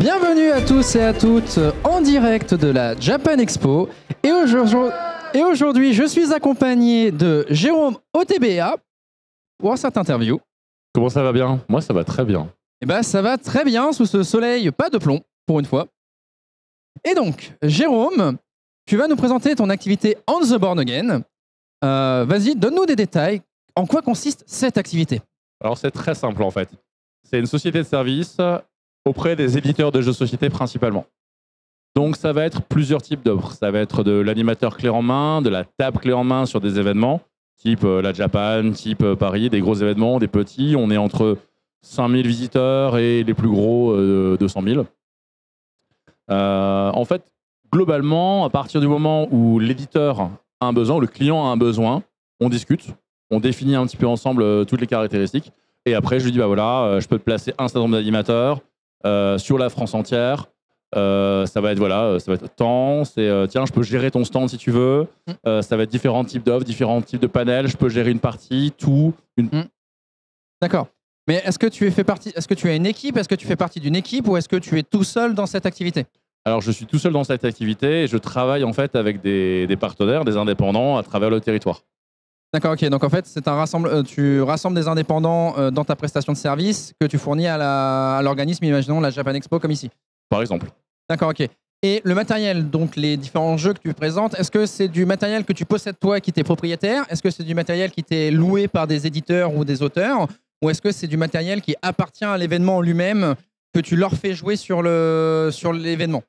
Bienvenue à tous et à toutes en direct de la Japan Expo. Et aujourd'hui, je suis accompagné de Jérôme OTBA pour cette interview. Comment ça va bien? Moi, ça va très bien. Eh ben, ça va très bien sous ce soleil, pas de plomb, pour une fois. Et donc, Jérôme, tu vas nous présenter ton activité On the Born Again. Vas-y, donne-nous des détails. En quoi consiste cette activité? Alors, c'est très simple en fait. C'est une société de service auprès des éditeurs de jeux de société principalement. Donc, ça va être plusieurs types d'offres. Ça va être de l'animateur clé en main, de la table clé en main sur des événements, type la Japan, type Paris, des gros événements, des petits. On est entre 5000 visiteurs et les plus gros 200 000. En fait, globalement, à partir du moment où l'éditeur a un besoin, ou le client a un besoin, on discute, on définit un petit peu ensemble toutes les caractéristiques. Et après, je lui dis, bah voilà, je peux te placer un certain nombre d'animateurs sur la France entière. Ça va être temps, tiens, je peux gérer ton stand si tu veux. Ça va être différents types d'offres, différents types de panels. Je peux gérer une partie, tout. D'accord. Mais est-ce que tu as une équipe? Est-ce que tu fais partie d'une équipe ou est-ce que tu es tout seul dans cette activité? Alors, je suis tout seul dans cette activité et je travaille en fait avec des partenaires, des indépendants à travers le territoire. D'accord, ok. Donc en fait, tu rassembles des indépendants dans ta prestation de service que tu fournis à l'organisme, imaginons la Japan Expo comme ici. Par exemple. D'accord, ok. Et le matériel, donc les différents jeux que tu présentes, est-ce que c'est du matériel que tu possèdes toi qui t'es propriétaire? Est-ce que c'est du matériel qui t'est loué par des éditeurs ou des auteurs? Ou est-ce que c'est du matériel qui appartient à l'événement lui-même que tu leur fais jouer sur l'événement?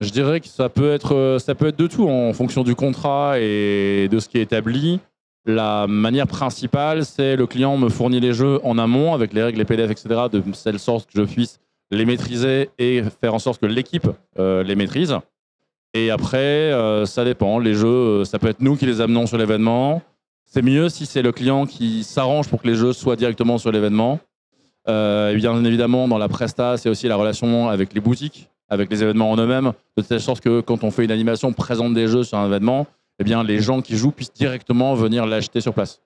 Je dirais que ça peut être de tout en fonction du contrat et de ce qui est établi. La manière principale, c'est le client me fournit les jeux en amont avec les règles, les PDF, etc., de telle sorte que je puisse les maîtriser et faire en sorte que l'équipe les maîtrise. Et après, ça dépend. Les jeux, ça peut être nous qui les amenons sur l'événement. C'est mieux si c'est le client qui s'arrange pour que les jeux soient directement sur l'événement. Bien évidemment, dans la presta, c'est aussi la relation avec les boutiques, avec les événements en eux-mêmes, de telle sorte que quand on fait une animation, présente des jeux sur un événement, eh bien, les gens qui jouent puissent directement venir l'acheter sur place.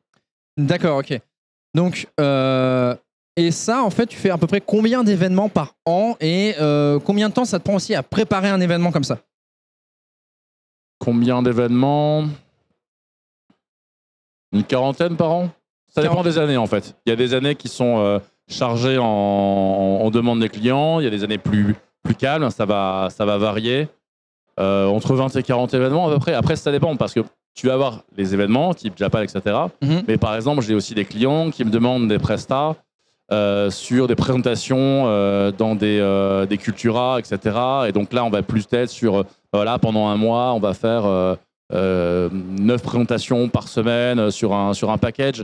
D'accord, ok. Donc, et ça, en fait, tu fais à peu près combien d'événements par an et combien de temps ça te prend aussi à préparer un événement comme ça? Combien d'événements? Une quarantaine par an? Ça dépend des années, en fait. Il y a des années qui sont chargées en demande des clients. Il y a des années plus calmes. Ça va varier. Entre 20 et 40 événements à peu près. Après, ça dépend parce que tu vas avoir les événements, type Japan, etc. Mais par exemple, j'ai aussi des clients qui me demandent des prestats sur des présentations dans des culturas, etc. Et donc là, on va plus être sur, voilà, pendant un mois, on va faire 9 présentations par semaine sur un package.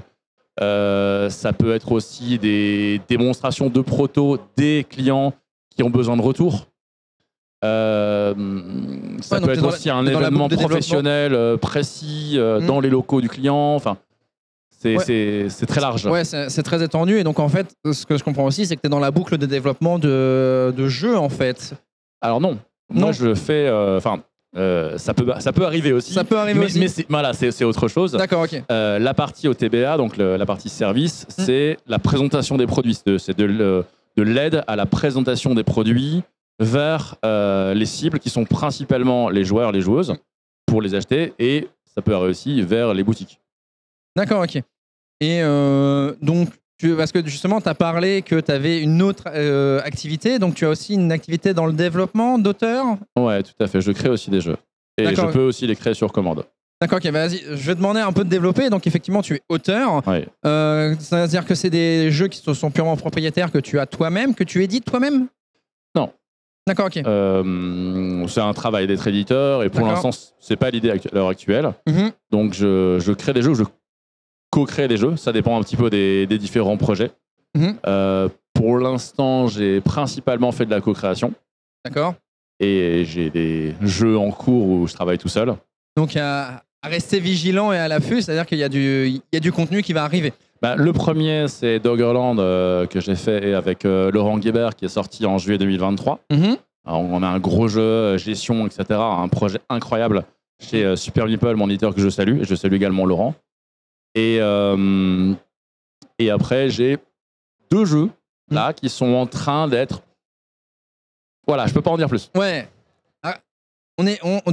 Ça peut être aussi des démonstrations de proto des clients qui ont besoin de retour. Ça peut être aussi un événement professionnel précis dans les locaux du client. Enfin, c'est très large. Ouais, c'est très étendu. Et donc, en fait, ce que je comprends aussi, c'est que tu es dans la boucle de développement de jeux, en fait. Alors non. Moi, je fais... ça peut arriver aussi. Ça peut arriver aussi. Mais c'est autre chose. D'accord, ok. La partie OTBA, donc la partie service, c'est la présentation des produits. C'est de l'aide à la présentation des produits vers les cibles qui sont principalement les joueurs, les joueuses, pour les acheter, et ça peut aller aussi vers les boutiques. D'accord, ok. Et donc, parce que justement, tu as parlé que tu avais une autre activité, donc tu as aussi une activité dans le développement d'auteur? Ouais, tout à fait. Je crée aussi des jeux. Et je peux aussi les créer sur commande. D'accord, ok, vas-y, je vais te demander un peu de développer. Donc, effectivement, tu es auteur. Ouais. Ça veut dire que c'est des jeux qui sont purement propriétaires, que tu as toi-même, que tu édites toi-même? Non. D'accord, ok. C'est un travail d'être éditeur et pour l'instant, c'est pas l'idée à l'heure actuelle. Donc, je crée des jeux, je co-crée des jeux. Ça dépend un petit peu des différents projets. Pour l'instant, j'ai principalement fait de la co-création. D'accord. Et j'ai des jeux en cours où je travaille tout seul. Donc, à rester vigilant et à l'affût, c'est-à-dire qu'il y a du contenu qui va arriver. Le premier, c'est Doggerland que j'ai fait avec Laurent Guébert qui est sorti en juillet 2023. Alors, on a un gros jeu, gestion, etc. Un projet incroyable chez Super Meeple, mon éditeur que je salue. Et je salue également Laurent. Et après, j'ai 2 jeux là qui sont en train d'être Voilà, je peux pas en dire plus. Ouais. Ah,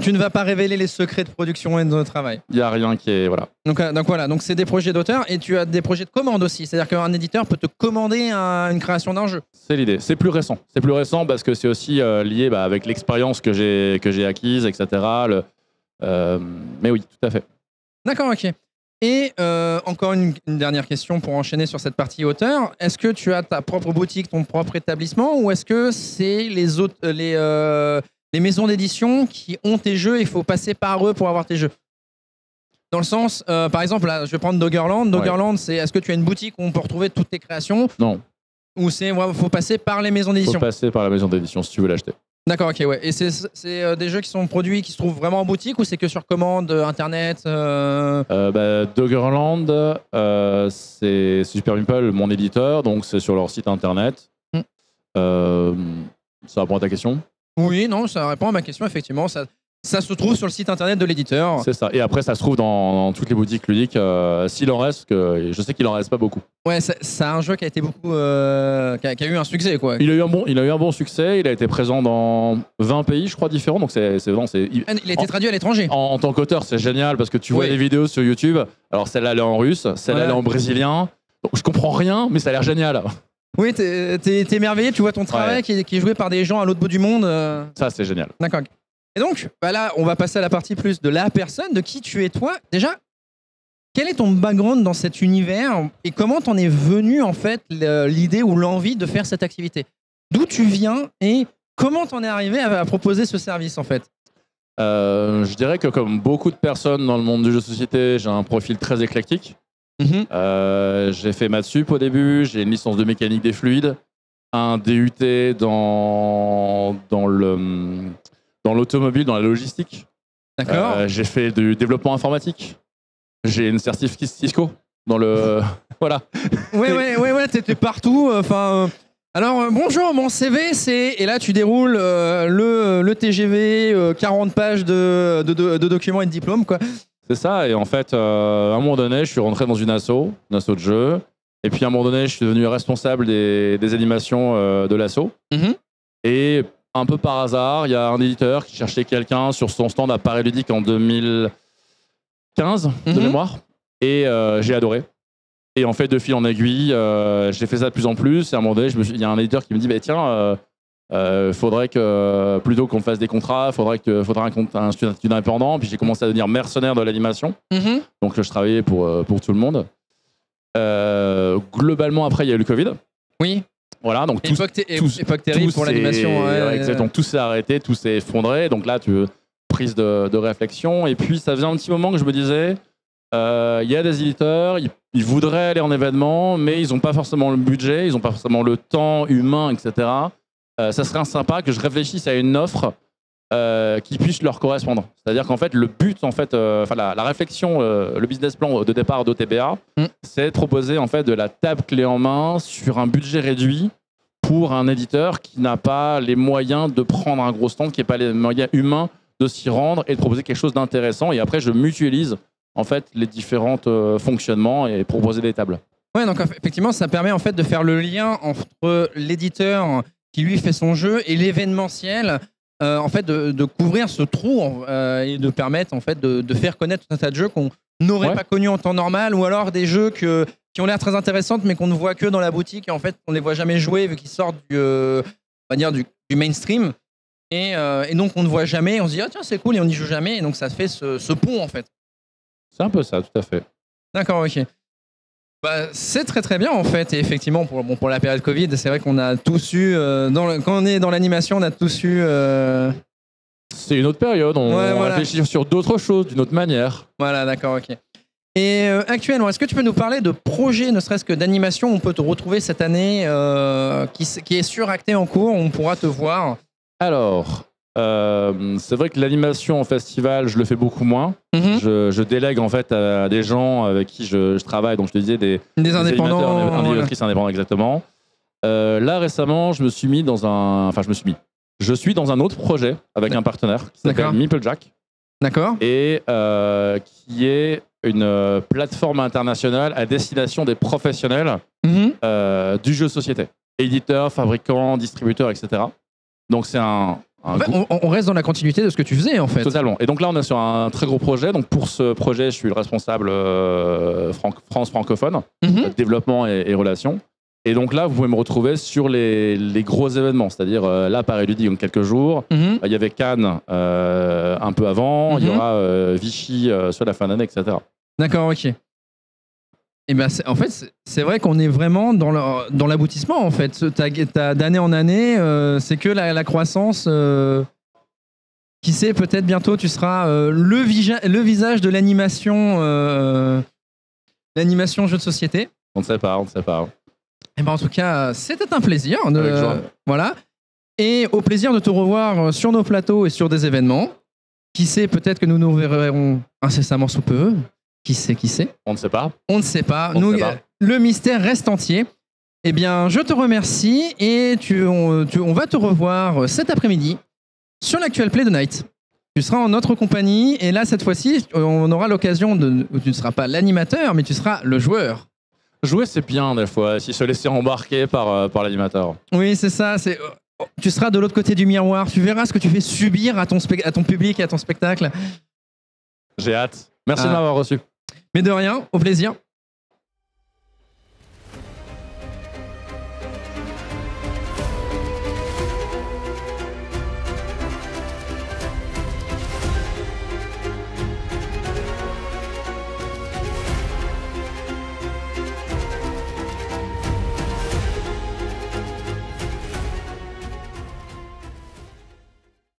tu ne vas pas révéler les secrets de production et de travail. Il y a rien qui est voilà. Donc voilà, donc c'est des projets d'auteur et tu as des projets de commande aussi. C'est-à-dire qu'un éditeur peut te commander une création d'un jeu. C'est l'idée. C'est plus récent. C'est plus récent parce que c'est aussi lié avec l'expérience que j'ai acquise, etc. Mais oui, tout à fait. D'accord, ok. Et encore une dernière question pour enchaîner sur cette partie auteur. Est-ce que tu as ta propre boutique, ton propre établissement, ou est-ce que c'est les maisons d'édition qui ont tes jeux et il faut passer par eux pour avoir tes jeux? Dans le sens, par exemple, là, je vais prendre Doggerland. Doggerland, c'est est-ce que tu as une boutique où on peut retrouver toutes tes créations? Non. Ou faut passer par les maisons d'édition? Faut passer par la maison d'édition si tu veux l'acheter. D'accord, ok, ouais. Et c'est des jeux qui sont produits, qui se trouvent vraiment en boutique, ou c'est que sur commande, internet Doggerland, c'est Super Meeple, mon éditeur, donc c'est sur leur site internet. Ça répond à ta question? Oui, non, ça répond à ma question, effectivement. Ça se trouve sur le site internet de l'éditeur. C'est ça. Et après, ça se trouve dans toutes les boutiques ludiques, s'il en reste, que je sais qu'il en reste pas beaucoup. Ouais, c'est un jeu qui a été beaucoup, qui a eu un succès, quoi. Il a eu un bon succès. Il a été présent dans 20 pays, je crois, différents. Donc c'est vraiment. Il a été traduit à l'étranger. En tant qu'auteur, c'est génial parce que tu vois des vidéos sur YouTube. Alors celle-là, elle est en russe, celle-là, elle est en brésilien. Donc, je comprends rien, mais ça a l'air génial. Oui, t'es émerveillé. Tu vois ton travail qui est joué par des gens à l'autre bout du monde. Ça, c'est génial. D'accord. Et donc, là, on va passer à la partie plus de la personne, de qui tu es toi. Déjà, quel est ton background dans cet univers et comment t'en es venu, en fait, l'idée ou l'envie de faire cette activité? D'où tu viens et comment t'en es arrivé à proposer ce service, en fait? Je dirais que comme beaucoup de personnes dans le monde du jeu de société, j'ai un profil très éclectique. J'ai fait maths sup au début, j'ai une licence de mécanique des fluides, un DUT dans l'automobile, dans la logistique. D'accord. J'ai fait du développement informatique. J'ai une certif Cisco dans le... voilà. Ouais, t'étais partout. Alors, bonjour, mon CV, c'est... Et là, tu déroules le TGV, 40 pages de documents et de diplômes, quoi. C'est ça. Et en fait, à un moment donné, je suis rentré dans une asso de jeu. Et puis, à un moment donné, je suis devenu responsable des animations de l'asso. Et un peu par hasard, il y a un éditeur qui cherchait quelqu'un sur son stand à Paris Ludique en 2015, de mémoire. Et j'ai adoré. Et en fait, de fil en aiguille, j'ai fait ça de plus en plus. Et à un moment donné, il y a un éditeur qui me dit tiens, faudrait que, plutôt qu'on fasse des contrats, faudrait un statut indépendant. Puis j'ai commencé à devenir mercenaire de l'animation. Donc je travaillais pour tout le monde. Globalement, après, il y a eu le Covid. Oui. Voilà, donc époque terrible pour l'animation. Donc tout s'est arrêté, tout s'est effondré. Donc là, prise de réflexion. Et puis, ça faisait un petit moment que je me disais, il y a des éditeurs, ils voudraient aller en événement, mais ils n'ont pas forcément le budget, ils n'ont pas forcément le temps humain, etc. Ça serait sympa que je réfléchisse à une offre qui puisse leur correspondre. C'est-à-dire qu'en fait, le but, la réflexion, le business plan de départ d'OTBA, c'est de proposer en fait de la table clé en main sur un budget réduit pour un éditeur qui n'a pas les moyens de prendre un gros stand, qui n'a pas les moyens humains de s'y rendre et de proposer quelque chose d'intéressant. Et après, je mutualise en fait les différents fonctionnements et proposer des tables. Ouais, donc effectivement, ça permet en fait de faire le lien entre l'éditeur qui lui fait son jeu et l'événementiel. En fait, de couvrir ce trou et de permettre en fait de faire connaître tout un tas de jeux qu'on n'aurait pas connus en temps normal, ou alors des jeux qui ont l'air très intéressants mais qu'on ne voit que dans la boutique et en fait on les voit jamais jouer vu qu'ils sortent on va dire du mainstream et donc on ne voit jamais. On se dit tiens, c'est cool, et on n'y joue jamais, et donc ça fait ce pont en fait. C'est un peu ça, tout à fait. D'accord, ok. C'est très très bien en fait, et effectivement pour la période Covid, c'est vrai qu'on a tous eu, quand on est dans l'animation, on a tous eu... C'est une autre période, on réfléchit sur d'autres choses, d'une autre manière. Voilà, d'accord, ok. Et actuellement, est-ce que tu peux nous parler de projets, ne serait-ce que d'animation, où on peut te retrouver cette année, qui est suracté en cours, où on pourra te voir? Alors... c'est vrai que l'animation en festival, je le fais beaucoup moins. Je délègue en fait à des gens avec qui je travaille, donc je te disais des indépendants, animatrices indépendants, exactement. Là récemment, je suis dans un autre projet avec un partenaire qui s'appelle Meeplejack. D'accord. Et qui est une plateforme internationale à destination des professionnels du jeu de société, éditeurs, fabricants, distributeurs, etc. Donc c'est un En fait, on reste dans la continuité de ce que tu faisais, en fait. Totalement. Et donc là, on est sur un très gros projet. Donc pour ce projet, je suis le responsable France francophone, développement et relations. Et donc là, vous pouvez me retrouver sur les gros événements, c'est-à-dire là, Paris Ludique, donc quelques jours. Il y avait Cannes un peu avant. Il y aura Vichy sur la fin d'année, etc. D'accord, ok. Et ben, en fait, c'est vrai qu'on est vraiment dans l'aboutissement, en fait. D'année en année, c'est que la croissance. Qui sait, peut-être bientôt, tu seras le visage de l'animation jeu de société. On ne sait pas, on ne sait pas. Et ben, en tout cas, c'était un plaisir. Voilà. Et au plaisir de te revoir sur nos plateaux et sur des événements. Qui sait, peut-être que nous nous verrons incessamment sous peu. Qui sait? On ne sait pas. On ne sait pas. Le mystère reste entier. Eh bien, je te remercie et on va te revoir cet après-midi sur l'actuel Play the Night. Tu seras en notre compagnie et là, cette fois-ci, on aura l'occasion tu ne seras pas l'animateur, mais tu seras le joueur. Jouer, c'est bien des fois, si se laisser embarquer par l'animateur. Oui, c'est ça. Tu seras de l'autre côté du miroir. Tu verras ce que tu fais subir à ton public et à ton spectacle. J'ai hâte. Merci de m'avoir reçu. Mais de rien, au plaisir.